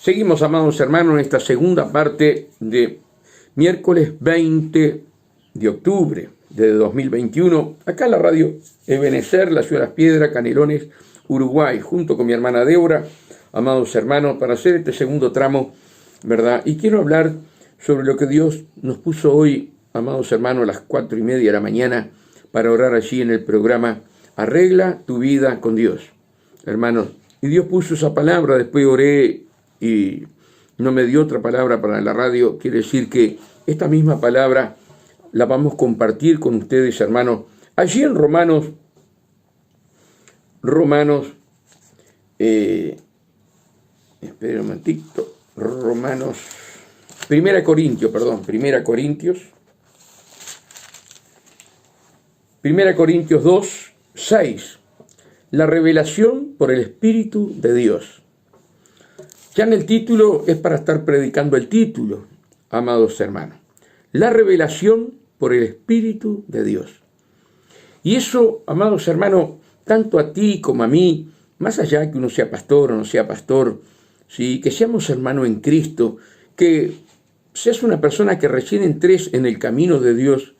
Seguimos, amados hermanos, en esta segunda parte de miércoles 20 de octubre de 2021, acá en la radio Ebenecer, la ciudad de Las Piedras, Canelones, Uruguay, junto con mi hermana Débora, amados hermanos, para hacer este segundo tramo, ¿verdad? Y quiero hablar sobre lo que Dios nos puso hoy, amados hermanos, a las 4:30 de la mañana, para orar allí en el programa Arregla tu vida con Dios, hermanos. Y Dios puso esa palabra, después oré y no me dio otra palabra para la radio. Quiere decir que esta misma palabra la vamos a compartir con ustedes, hermanos. Allí en Romanos, espera un momentito, Primera Corintios 2, 6. La revelación por el Espíritu de Dios. Ya en el título es para estar predicando el título, amados hermanos. La revelación por el Espíritu de Dios. Y eso, amados hermanos, tanto a ti como a mí, más allá que uno sea pastor o no sea pastor, ¿sí? Que seamos hermanos en Cristo, que seas una persona que recién entres en el camino de Dios,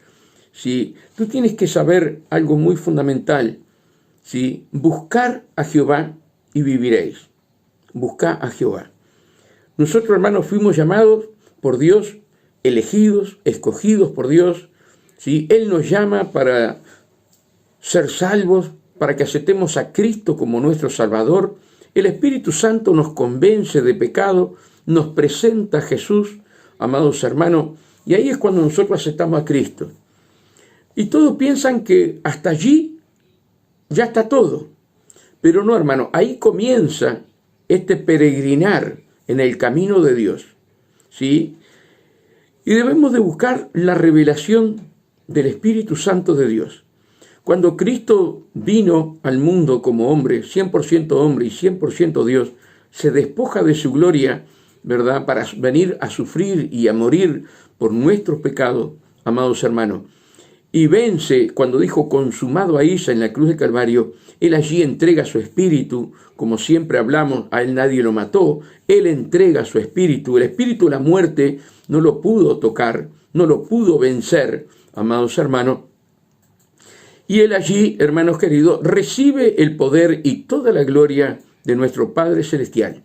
¿sí? Tú tienes que saber algo muy fundamental, ¿sí? Buscar a Jehová y viviréis. Buscar a Jehová. Nosotros, hermanos, fuimos llamados por Dios, elegidos, escogidos por Dios, ¿sí? Él nos llama para ser salvos, para que aceptemos a Cristo como nuestro Salvador. El Espíritu Santo nos convence de pecado, nos presenta a Jesús, amados hermanos, y ahí es cuando nosotros aceptamos a Cristo. Y todos piensan que hasta allí ya está todo. Pero no, hermano, ahí comienza este peregrinar en el camino de Dios, ¿sí? Y debemos de buscar la revelación del Espíritu Santo de Dios. Cuando Cristo vino al mundo como hombre, 100% hombre y 100% Dios, se despoja de su gloria, ¿verdad?, para venir a sufrir y a morir por nuestros pecados, amados hermanos. Y vence, cuando dijo consumado a Isa en la cruz de Calvario, Él allí entrega su espíritu, como siempre hablamos, a Él nadie lo mató, Él entrega su espíritu, el espíritu de la muerte no lo pudo tocar, no lo pudo vencer, amados hermanos. Y Él allí, hermanos queridos, recibe el poder y toda la gloria de nuestro Padre Celestial.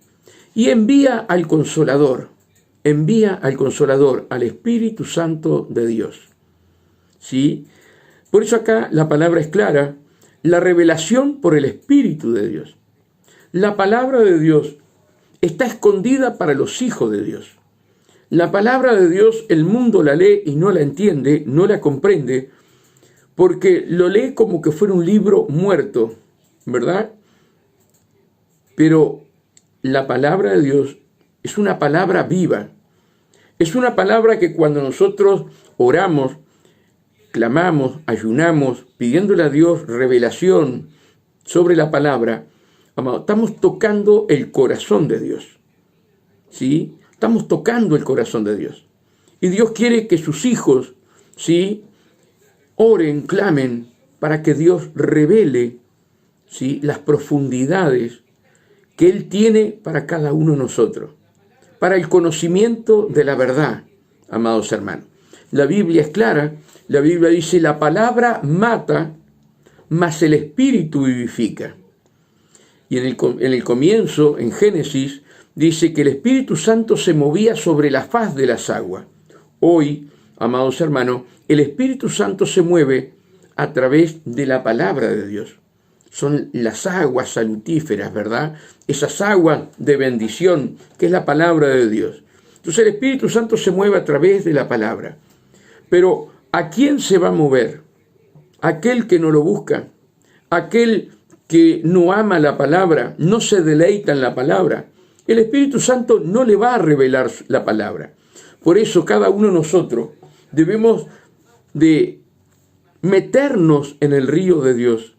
Y envía al Consolador, al Espíritu Santo de Dios. ¿Sí? Por eso acá la palabra es clara, la revelación por el Espíritu de Dios. La palabra de Dios está escondida para los hijos de Dios. La palabra de Dios el mundo la lee y no la entiende, no la comprende, porque lo lee como que fuera un libro muerto, ¿verdad? Pero la palabra de Dios es una palabra viva. Es una palabra que cuando nosotros oramos, clamamos, ayunamos, pidiéndole a Dios revelación sobre la palabra, amado, estamos tocando el corazón de Dios, ¿sí? Estamos tocando el corazón de Dios. Y Dios quiere que sus hijos, ¿sí?, oren, clamen, para que Dios revele, ¿sí?, las profundidades que Él tiene para cada uno de nosotros, para el conocimiento de la verdad, amados hermanos. La Biblia es clara. La Biblia dice, la palabra mata, mas el Espíritu vivifica. Y en el comienzo, en Génesis, dice que el Espíritu Santo se movía sobre la faz de las aguas. Hoy, amados hermanos, el Espíritu Santo se mueve a través de la palabra de Dios. Son las aguas salutíferas, ¿verdad? Esas aguas de bendición, que es la palabra de Dios. Entonces el Espíritu Santo se mueve a través de la palabra. Pero ¿a quién se va a mover? Aquel que no lo busca, aquel que no ama la palabra, no se deleita en la palabra. El Espíritu Santo no le va a revelar la palabra. Por eso cada uno de nosotros debemos de meternos en el río de Dios,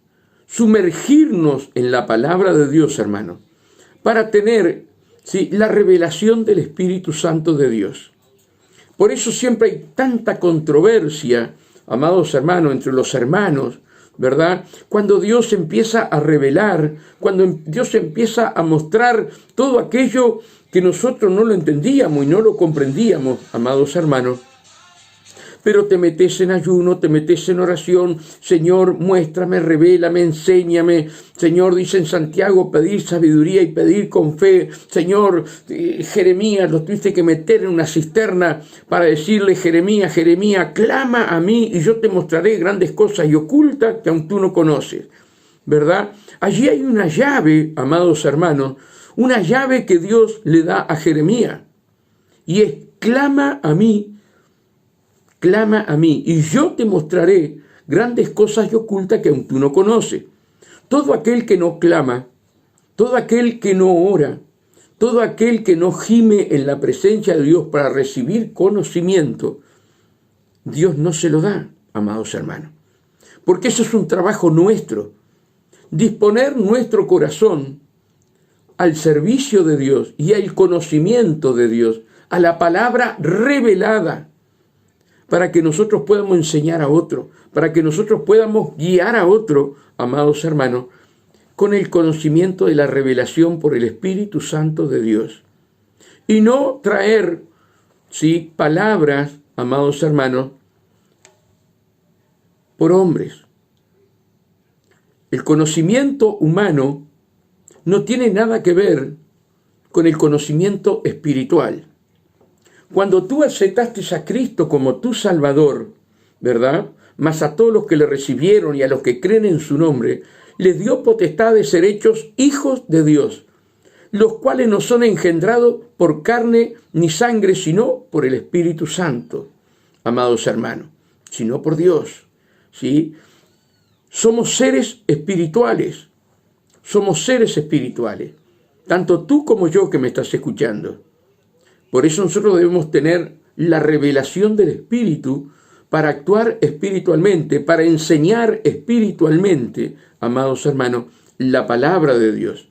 sumergirnos en la palabra de Dios, hermano, para tener, ¿sí?, la revelación del Espíritu Santo de Dios. Por eso siempre hay tanta controversia, amados hermanos, entre los hermanos, ¿verdad? Cuando Dios empieza a revelar, cuando Dios empieza a mostrar todo aquello que nosotros no lo entendíamos y no lo comprendíamos, amados hermanos. Pero te metes en ayuno, te metes en oración. Señor, muéstrame, revélame, enséñame. Señor, dice en Santiago, pedir sabiduría y pedir con fe. Señor, Jeremías lo tuviste que meter en una cisterna para decirle, Jeremías, clama a mí y yo te mostraré grandes cosas y ocultas que aún tú no conoces. ¿Verdad? Allí hay una llave, amados hermanos, una llave que Dios le da a Jeremías. Y es, clama a mí, y yo te mostraré grandes cosas y ocultas que aún tú no conoces. Todo aquel que no clama, todo aquel que no ora, todo aquel que no gime en la presencia de Dios para recibir conocimiento, Dios no se lo da, amados hermanos. Porque eso es un trabajo nuestro. Disponer nuestro corazón al servicio de Dios y al conocimiento de Dios, a la palabra revelada, para que nosotros podamos enseñar a otro, para que nosotros podamos guiar a otro, amados hermanos, con el conocimiento de la revelación por el Espíritu Santo de Dios. Y no traer, ¿sí?, palabras, amados hermanos, por hombres. El conocimiento humano no tiene nada que ver con el conocimiento espiritual. Cuando tú aceptaste a Cristo como tu Salvador, ¿verdad? Más a todos los que le recibieron y a los que creen en su nombre, les dio potestad de ser hechos hijos de Dios, los cuales no son engendrados por carne ni sangre, sino por el Espíritu Santo, amados hermanos, sino por Dios, ¿sí? Somos seres espirituales, tanto tú como yo que me estás escuchando. Por eso nosotros debemos tener la revelación del Espíritu para actuar espiritualmente, para enseñar espiritualmente, amados hermanos, la palabra de Dios.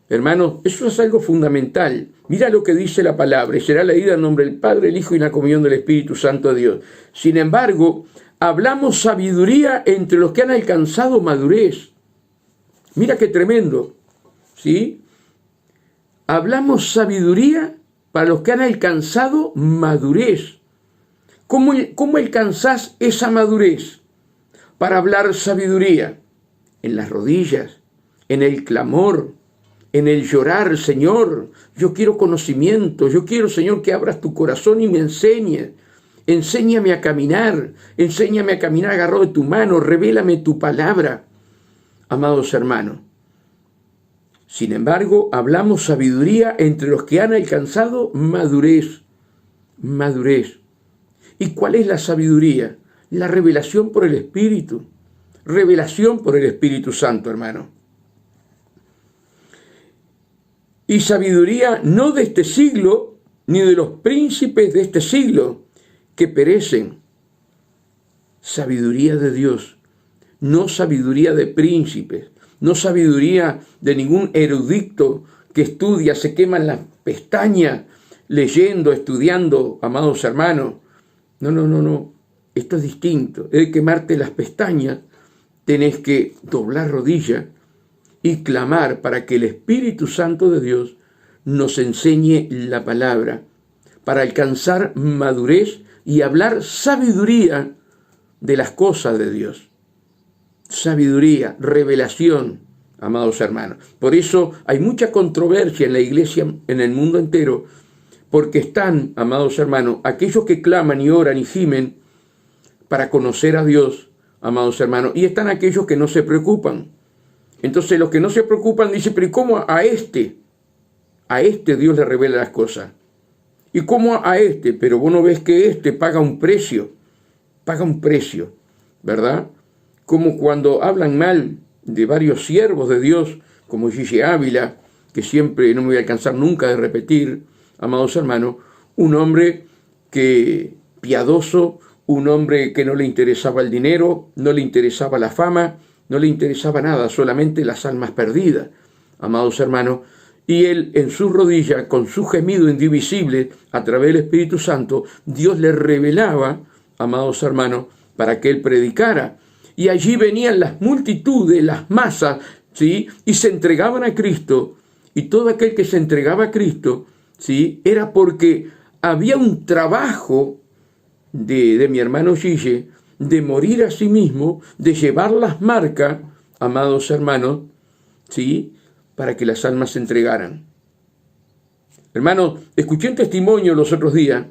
Hermanos, eso es algo fundamental. Mira lo que dice la palabra, y será leída en nombre del Padre, el Hijo y la comunión del Espíritu Santo de Dios. Sin embargo, hablamos sabiduría entre los que han alcanzado madurez. Mira qué tremendo, ¿sí? Hablamos sabiduría para los que han alcanzado madurez. ¿Cómo alcanzás esa madurez? Para hablar sabiduría. En las rodillas, en el clamor, en el llorar. Señor, yo quiero conocimiento. Yo quiero, Señor, que abras tu corazón y me enseñes. Enséñame a caminar agarrado de tu mano. Revélame tu palabra. Amados hermanos. Sin embargo, hablamos sabiduría entre los que han alcanzado madurez. ¿Y cuál es la sabiduría? La revelación por el Espíritu. Revelación por el Espíritu Santo, hermano. Y sabiduría no de este siglo, ni de los príncipes de este siglo, que perecen. Sabiduría de Dios, no sabiduría de príncipes. No sabiduría de ningún erudito que estudia, se queman las pestañas leyendo, estudiando, amados hermanos. No. Esto es distinto. Es de quemarte las pestañas, tenés que doblar rodilla y clamar para que el Espíritu Santo de Dios nos enseñe la palabra, para alcanzar madurez y hablar sabiduría de las cosas de Dios. Sabiduría, revelación, amados hermanos. Por eso hay mucha controversia en la iglesia, en el mundo entero, porque están, amados hermanos, aquellos que claman y oran y gimen para conocer a Dios, amados hermanos, y están aquellos que no se preocupan. Entonces los que no se preocupan dicen, pero ¿y cómo a este Dios le revela las cosas? ¿Y cómo a este? Pero vos no ves que este paga un precio, ¿verdad? Como cuando hablan mal de varios siervos de Dios, como Gigi Ávila, que siempre no me voy a alcanzar nunca de repetir, amados hermanos, un hombre que piadoso, un hombre que no le interesaba el dinero, no le interesaba la fama, no le interesaba nada, solamente las almas perdidas, amados hermanos, y él en su rodilla, con su gemido indivisible, a través del Espíritu Santo, Dios le revelaba, amados hermanos, para que él predicara. y allí venían las multitudes, las masas, ¿sí? Y se entregaban a Cristo, y todo aquel que se entregaba a Cristo, ¿sí? Era porque había un trabajo de mi hermano Gille, de morir a sí mismo, de llevar las marcas, amados hermanos, ¿sí? Para que las almas se entregaran. Hermano, escuché un testimonio los otros días,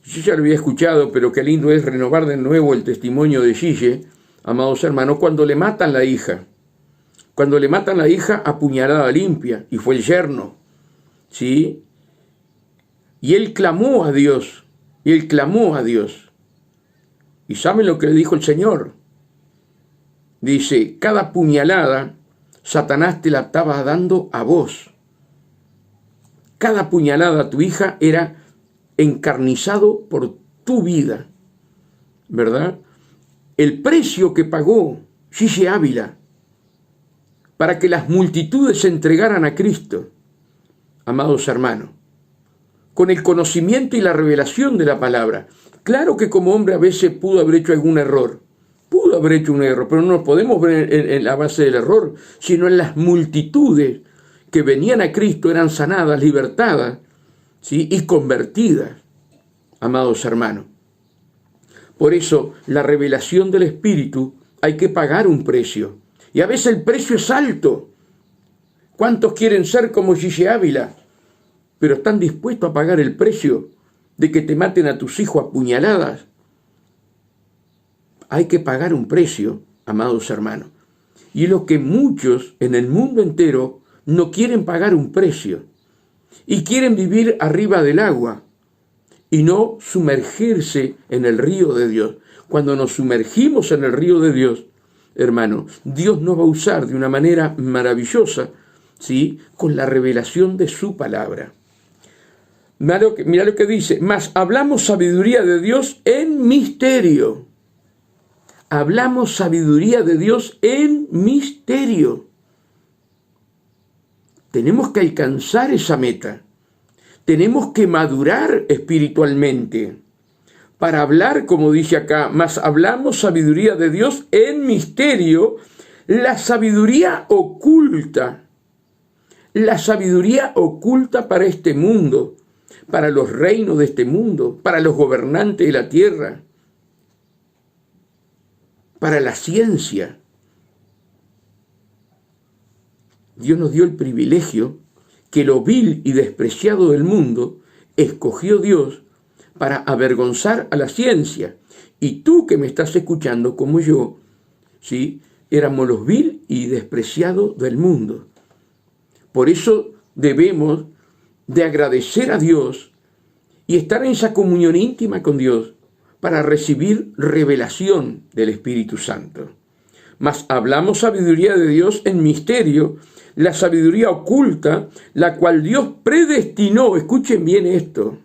yo ya lo había escuchado, pero qué lindo es renovar de nuevo el testimonio de Gille, amados hermanos, cuando le matan la hija. Cuando le matan la hija a puñalada limpia, y fue el yerno, ¿sí? Y él clamó a Dios, ¿Y saben lo que le dijo el Señor? Dice, cada puñalada, Satanás te la estaba dando a vos. Cada puñalada a tu hija era encarnizado por tu vida, ¿verdad? El precio que pagó Gille Ávila para que las multitudes se entregaran a Cristo, amados hermanos, con el conocimiento y la revelación de la palabra. Claro que como hombre a veces pudo haber hecho algún error, pero no nos podemos ver en la base del error, sino en las multitudes que venían a Cristo, eran sanadas, libertadas, ¿sí? Y convertidas, amados hermanos. Por eso, la revelación del Espíritu hay que pagar un precio. Y a veces el precio es alto. ¿Cuántos quieren ser como Gille Ávila? Pero están dispuestos a pagar el precio de que te maten a tus hijos a puñaladas. Hay que pagar un precio, amados hermanos. Y es lo que muchos en el mundo entero no quieren pagar un precio. Y quieren vivir arriba del agua y no sumergirse en el río de Dios. Cuando nos sumergimos en el río de Dios, hermano, Dios nos va a usar de una manera maravillosa, ¿sí? Con la revelación de su palabra. Mira lo que dice, mas hablamos sabiduría de Dios en misterio. Hablamos sabiduría de Dios en misterio. Tenemos que alcanzar esa meta. Tenemos que madurar espiritualmente para hablar, como dice acá, mas hablamos sabiduría de Dios en misterio, la sabiduría oculta para este mundo, para los reinos de este mundo, para los gobernantes de la tierra, para la ciencia. Dios nos dio el privilegio que lo vil y despreciado del mundo escogió Dios para avergonzar a la ciencia. Y tú que me estás escuchando como yo, ¿sí? Éramos los vil y despreciados del mundo. Por eso debemos de agradecer a Dios y estar en esa comunión íntima con Dios para recibir revelación del Espíritu Santo. Mas hablamos sabiduría de Dios en misterio, la sabiduría oculta, la cual Dios predestinó, escuchen bien esto,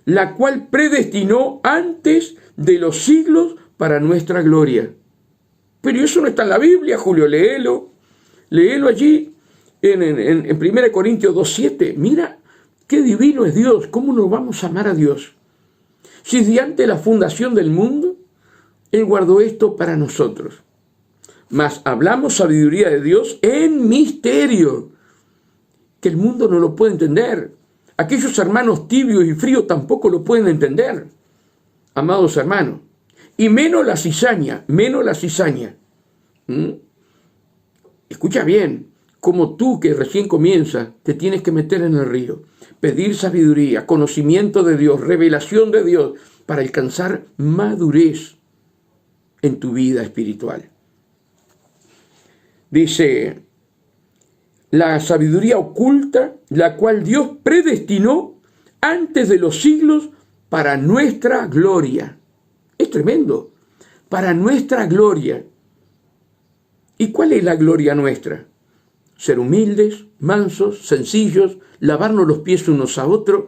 la cual predestinó antes de los siglos para nuestra gloria. Pero eso no está en la Biblia, Julio, léelo allí en 1 Corintios 2:7. Mira qué divino es Dios, cómo nos vamos a amar a Dios. Si de antes de la fundación del mundo, Él guardó esto para nosotros. Mas hablamos sabiduría de Dios en misterio, que el mundo no lo puede entender. Aquellos hermanos tibios y fríos tampoco lo pueden entender, amados hermanos. Y menos la cizaña. Escucha bien, como tú que recién comienzas, te tienes que meter en el río, pedir sabiduría, conocimiento de Dios, revelación de Dios, para alcanzar madurez en tu vida espiritual. Dice, la sabiduría oculta, la cual Dios predestinó antes de los siglos para nuestra gloria. Es tremendo, para nuestra gloria. ¿Y cuál es la gloria nuestra? Ser humildes, mansos, sencillos, lavarnos los pies unos a otros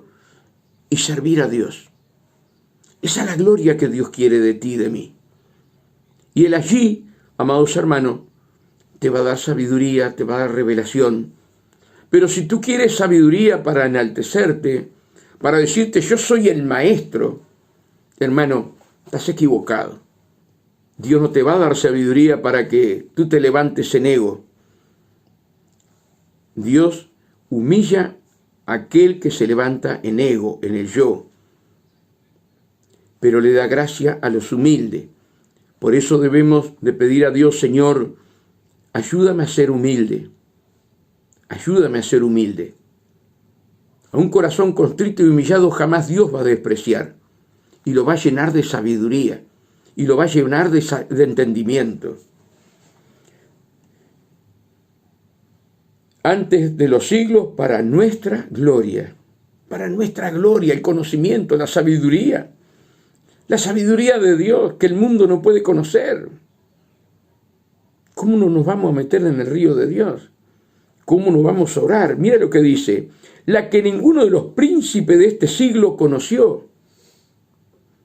y servir a Dios. Esa es la gloria que Dios quiere de ti y de mí. Y Él allí, amados hermanos, te va a dar sabiduría, te va a dar revelación. Pero si tú quieres sabiduría para enaltecerte, para decirte yo soy el maestro, hermano, estás equivocado. Dios no te va a dar sabiduría para que tú te levantes en ego. Dios humilla a aquel que se levanta en ego, en el yo, pero le da gracia a los humildes. Por eso debemos de pedir a Dios: Señor, ayúdame a ser humilde, ayúdame a ser humilde. A un corazón contrito y humillado jamás Dios va a despreciar, y lo va a llenar de sabiduría, y lo va a llenar de entendimiento. Antes de los siglos, para nuestra gloria, el conocimiento, la sabiduría de Dios que el mundo no puede conocer. ¿Cómo no nos vamos a meter en el río de Dios? ¿Cómo nos vamos a orar? Mira lo que dice: la que ninguno de los príncipes de este siglo conoció.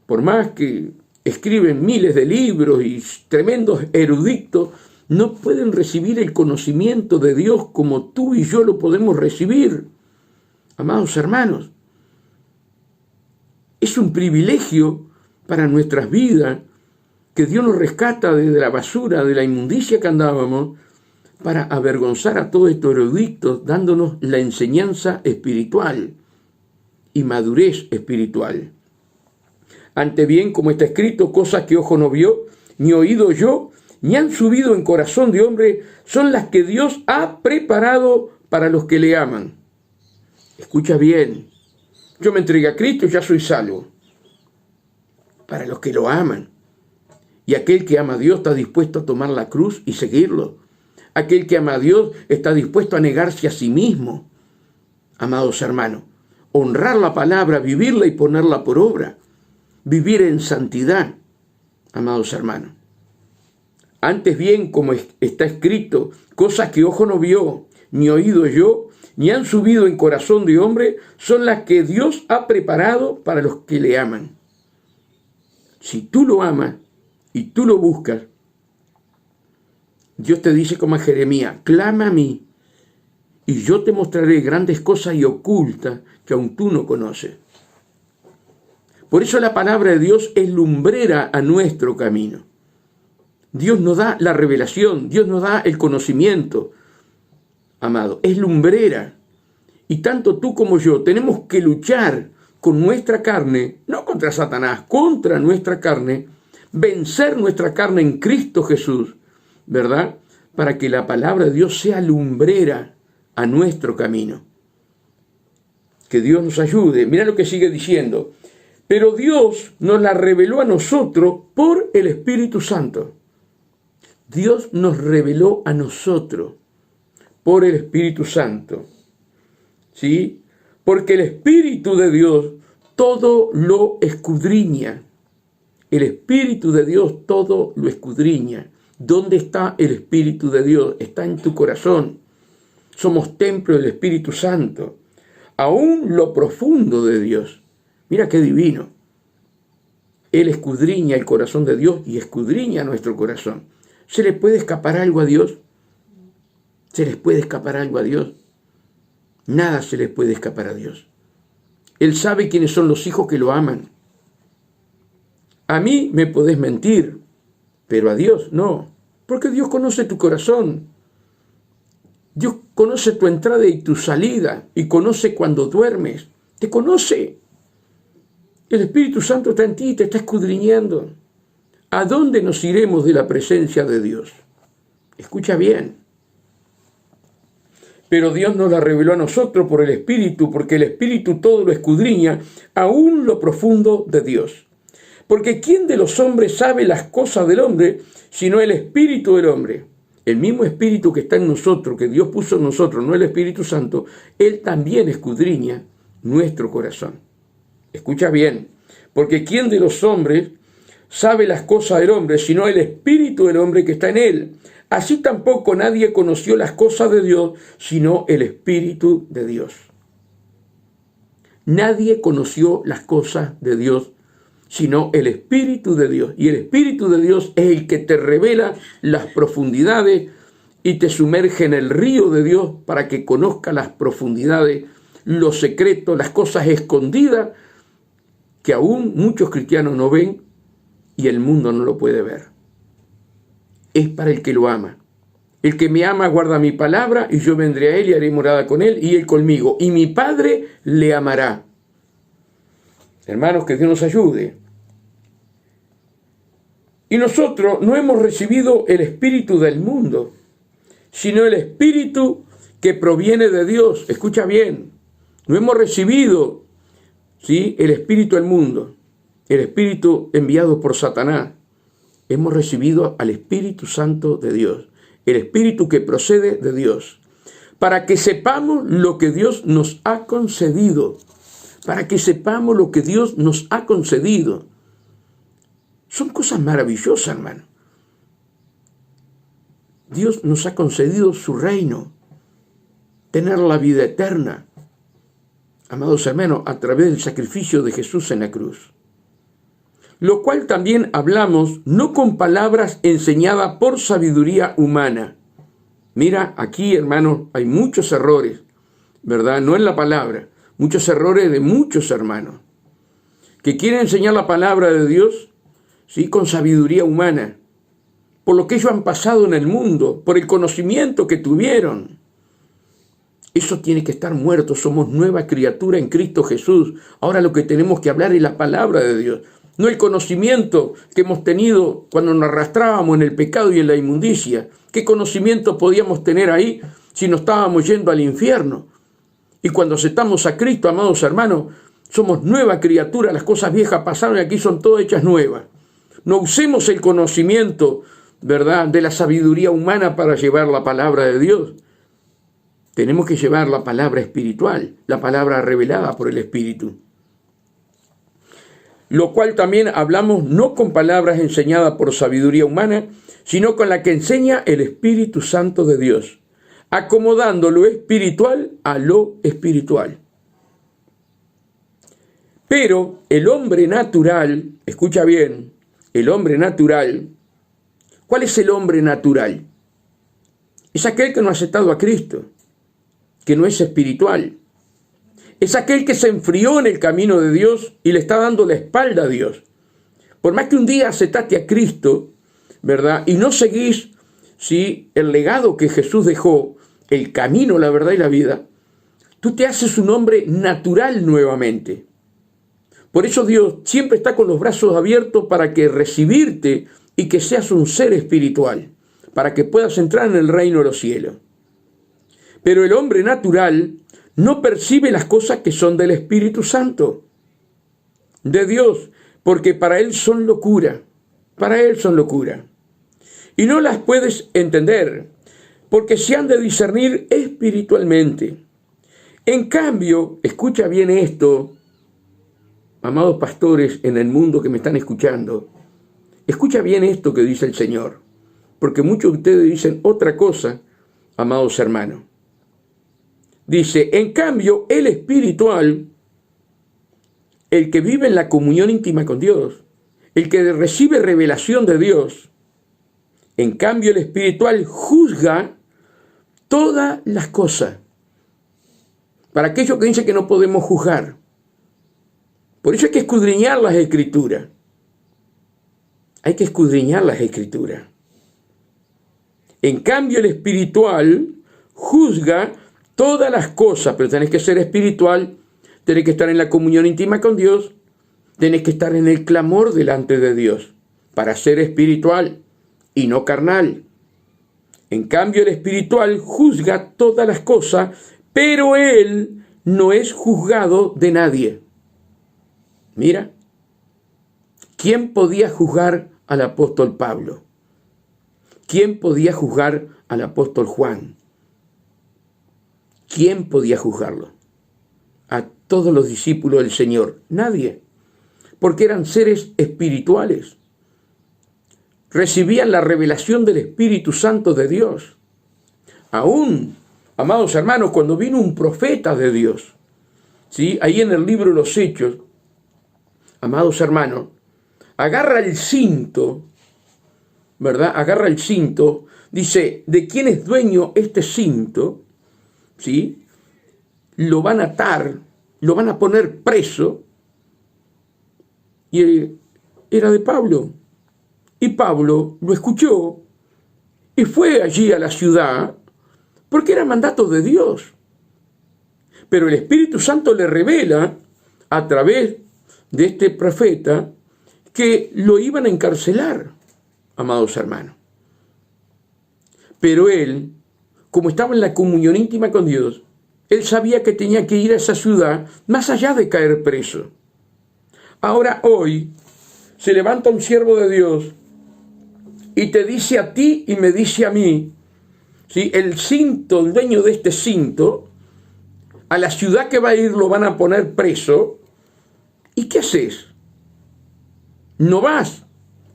Por más que escriben miles de libros y tremendos eruditos, no pueden recibir el conocimiento de Dios como tú y yo lo podemos recibir. Amados hermanos, es un privilegio para nuestras vidas que Dios nos rescata desde la basura, de la inmundicia que andábamos, para avergonzar a todos estos eruditos, dándonos la enseñanza espiritual y madurez espiritual. Ante bien, como está escrito, cosas que ojo no vio, ni oído oyó, ni han subido en corazón de hombre, son las que Dios ha preparado para los que le aman. Escucha bien, yo me entregué a Cristo y ya soy salvo. Para los que lo aman. Y aquel que ama a Dios está dispuesto a tomar la cruz y seguirlo. Aquel que ama a Dios está dispuesto a negarse a sí mismo. Amados hermanos, honrar la palabra, vivirla y ponerla por obra. Vivir en santidad, amados hermanos. Antes bien, como está escrito, cosas que ojo no vio, ni oído oyó, ni han subido en corazón de hombre, son las que Dios ha preparado para los que le aman. Si tú lo amas y tú lo buscas, Dios te dice como a Jeremías: clama a mí y yo te mostraré grandes cosas y ocultas que aún tú no conoces. Por eso la palabra de Dios es lumbrera a nuestro camino. Dios nos da la revelación, Dios nos da el conocimiento, amado, es lumbrera. Y tanto tú como yo tenemos que luchar con nuestra carne, no contra Satanás, contra nuestra carne, vencer nuestra carne en Cristo Jesús, ¿verdad? Para que la palabra de Dios sea lumbrera a nuestro camino. Que Dios nos ayude. Mira lo que sigue diciendo: pero Dios nos la reveló a nosotros por el Espíritu Santo. Dios nos reveló a nosotros por el Espíritu Santo. ¿Sí? Porque el Espíritu de Dios todo lo escudriña. El Espíritu de Dios todo lo escudriña. ¿Dónde está el Espíritu de Dios? Está en tu corazón. Somos templo del Espíritu Santo. Aún lo profundo de Dios. Mira qué divino. Él escudriña el corazón de Dios y escudriña nuestro corazón. ¿Se le puede escapar algo a Dios? ¿Se les puede escapar algo a Dios? Nada se les puede escapar a Dios. Él sabe quiénes son los hijos que lo aman. A mí me podés mentir, pero a Dios no. Porque Dios conoce tu corazón. Dios conoce tu entrada y tu salida. Y conoce cuando duermes. Te conoce. El Espíritu Santo está en ti, te está escudriñando. ¿A dónde nos iremos de la presencia de Dios? Escucha bien. Pero Dios nos la reveló a nosotros por el Espíritu, porque el Espíritu todo lo escudriña, aún lo profundo de Dios. Porque ¿quién de los hombres sabe las cosas del hombre, sino el Espíritu del hombre? El mismo Espíritu que está en nosotros, que Dios puso en nosotros, no el Espíritu Santo, Él también escudriña nuestro corazón. Escucha bien, porque ¿quién de los hombres sabe las cosas del hombre, sino el Espíritu del hombre que está en él? Así tampoco nadie conoció las cosas de Dios, sino el Espíritu de Dios. Nadie conoció las cosas de Dios, sino el Espíritu de Dios. Y el Espíritu de Dios es el que te revela las profundidades y te sumerge en el río de Dios para que conozcas las profundidades, los secretos, las cosas escondidas que aún muchos cristianos no ven y el mundo no lo puede ver. es para el que lo ama. El que me ama guarda mi palabra, y yo vendré a él y haré morada con él, y él conmigo. Y mi Padre le amará. Hermanos, que Dios nos ayude. Y nosotros no hemos recibido el espíritu del mundo, sino el espíritu que proviene de Dios. Escucha bien, no hemos recibido, ¿sí?, el espíritu del mundo, el espíritu enviado por Satanás. Hemos recibido al Espíritu Santo de Dios, el espíritu que procede de Dios, para que sepamos lo que Dios nos ha concedido, para que sepamos lo que Dios nos ha concedido. Son cosas maravillosas, hermano. Dios nos ha concedido su reino, tener la vida eterna, amados hermanos, a través del sacrificio de Jesús en la cruz. Lo cual también hablamos no con palabras enseñadas por sabiduría humana. Mira, aquí, hermanos, hay muchos errores, ¿verdad? No en la palabra, muchos errores de muchos hermanos que quieren enseñar la palabra de Dios, ¿sí?, con sabiduría humana, por lo que ellos han pasado en el mundo, por el conocimiento que tuvieron. Eso tiene que estar muerto. Somos nueva criatura en Cristo Jesús. Ahora lo que tenemos que hablar es la palabra de Dios, no el conocimiento que hemos tenido cuando nos arrastrábamos en el pecado y en la inmundicia. ¿Qué conocimiento podíamos tener ahí si no estábamos yendo al infierno? Y cuando aceptamos a Cristo, amados hermanos, somos nueva criatura. Las cosas viejas pasaron y aquí son todas hechas nuevas. No usemos el conocimiento, ¿verdad?, de la sabiduría humana para llevar la palabra de Dios. Tenemos que llevar la palabra espiritual, la palabra revelada por el Espíritu. Lo cual también hablamos no con palabras enseñadas por sabiduría humana, sino con la que enseña el Espíritu Santo de Dios, acomodando lo espiritual a lo espiritual. Pero el hombre natural, escucha bien, el hombre natural, ¿cuál es el hombre natural? Es aquel que no ha aceptado a Cristo, que no es espiritual. Es aquel que se enfrió en el camino de Dios y le está dando la espalda a Dios. Por más que un día aceptaste a Cristo, ¿verdad?, y no seguís, ¿sí?, el legado que Jesús dejó, el camino, la verdad y la vida, tú te haces un hombre natural nuevamente. Por eso Dios siempre está con los brazos abiertos para que recibirte y que seas un ser espiritual, para que puedas entrar en el reino de los cielos. Pero el hombre natural no percibe las cosas que son del Espíritu Santo, de Dios, porque para él son locura, y no las puedes entender, porque se han de discernir espiritualmente. En cambio, escucha bien esto, amados pastores en el mundo que me están escuchando, escucha bien esto que dice el Señor, porque muchos de ustedes dicen otra cosa, amados hermanos. Dice, en cambio, el espiritual, el que vive en la comunión íntima con Dios, el que recibe revelación de Dios, en cambio el espiritual juzga todas las cosas. Para aquellos que dicen que no podemos juzgar. Por eso hay que escudriñar las Escrituras. Hay que escudriñar las Escrituras. En cambio el espiritual juzga todas las cosas, pero tenés que ser espiritual, tenés que estar en la comunión íntima con Dios, tenés que estar en el clamor delante de Dios, para ser espiritual y no carnal. En cambio, el espiritual juzga todas las cosas, pero él no es juzgado de nadie. Mira, ¿quién podía juzgar al apóstol Pablo? ¿Quién podía juzgar al apóstol Juan? ¿Quién podía juzgarlo? A todos los discípulos del Señor. Nadie. Porque eran seres espirituales. Recibían la revelación del Espíritu Santo de Dios. Aún, amados hermanos, cuando vino un profeta de Dios, ¿sí?, ahí en el libro de los Hechos, amados hermanos, agarra el cinto, ¿verdad? Agarra el cinto, dice, ¿de quién es dueño este cinto? ¿Sí? Lo van a atar, lo van a poner preso, y era de Pablo. Y Pablo lo escuchó y fue allí a la ciudad porque era mandato de Dios. Pero el Espíritu Santo le revela a través de este profeta que lo iban a encarcelar, amados hermanos. Pero él, como estaba en la comunión íntima con Dios, él sabía que tenía que ir a esa ciudad más allá de caer preso. Ahora hoy se levanta un siervo de Dios y te dice a ti y me dice a mí, ¿sí? El dueño de este cinto, a la ciudad que va a ir lo van a poner preso. ¿Y qué haces? No vas.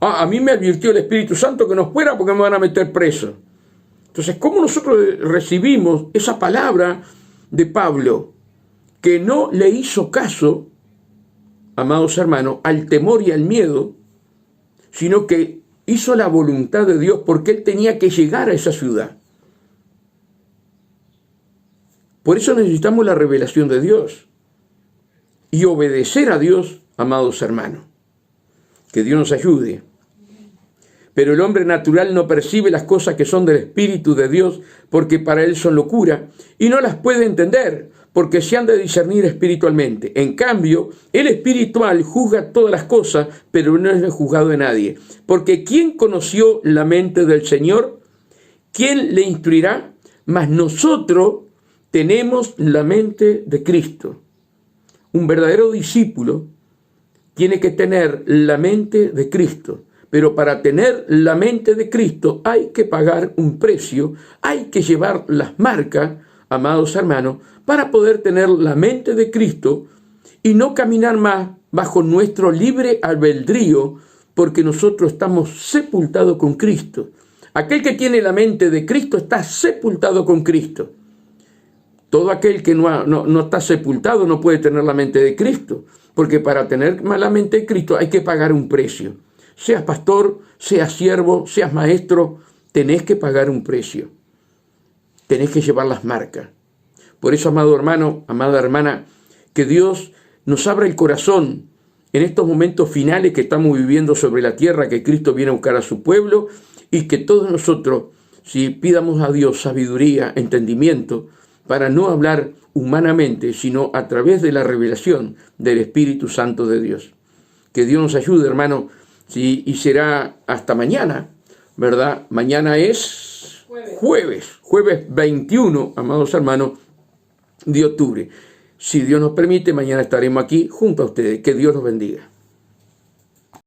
A mí me advirtió el Espíritu Santo que no fuera porque me van a meter preso. Entonces, ¿cómo nosotros recibimos esa palabra de Pablo, que no le hizo caso, amados hermanos, al temor y al miedo, sino que hizo la voluntad de Dios porque él tenía que llegar a esa ciudad? Por eso necesitamos la revelación de Dios y obedecer a Dios, amados hermanos. Que Dios nos ayude. Pero el hombre natural no percibe las cosas que son del Espíritu de Dios porque para él son locura y no las puede entender porque se han de discernir espiritualmente. En cambio, el espiritual juzga todas las cosas, pero no es juzgado de nadie. Porque ¿quién conoció la mente del Señor? ¿Quién le instruirá? Mas nosotros tenemos la mente de Cristo. Un verdadero discípulo tiene que tener la mente de Cristo. Pero para tener la mente de Cristo hay que pagar un precio, hay que llevar las marcas, amados hermanos, para poder tener la mente de Cristo y no caminar más bajo nuestro libre albedrío, porque nosotros estamos sepultados con Cristo. Aquel que tiene la mente de Cristo está sepultado con Cristo. Todo aquel que no está sepultado no puede tener la mente de Cristo, porque para tener la mente de Cristo hay que pagar un precio. Seas pastor, seas siervo, seas maestro, tenés que pagar un precio. Tenés que llevar las marcas. Por eso, amado hermano, amada hermana, que Dios nos abra el corazón en estos momentos finales que estamos viviendo sobre la tierra, que Cristo viene a buscar a su pueblo, y que todos nosotros, si pidamos a Dios sabiduría, entendimiento, para no hablar humanamente, sino a través de la revelación del Espíritu Santo de Dios. Que Dios nos ayude, hermano. Sí, y será hasta mañana, ¿verdad? Mañana es jueves 21, amados hermanos, de octubre. Si Dios nos permite, mañana estaremos aquí junto a ustedes. Que Dios los bendiga.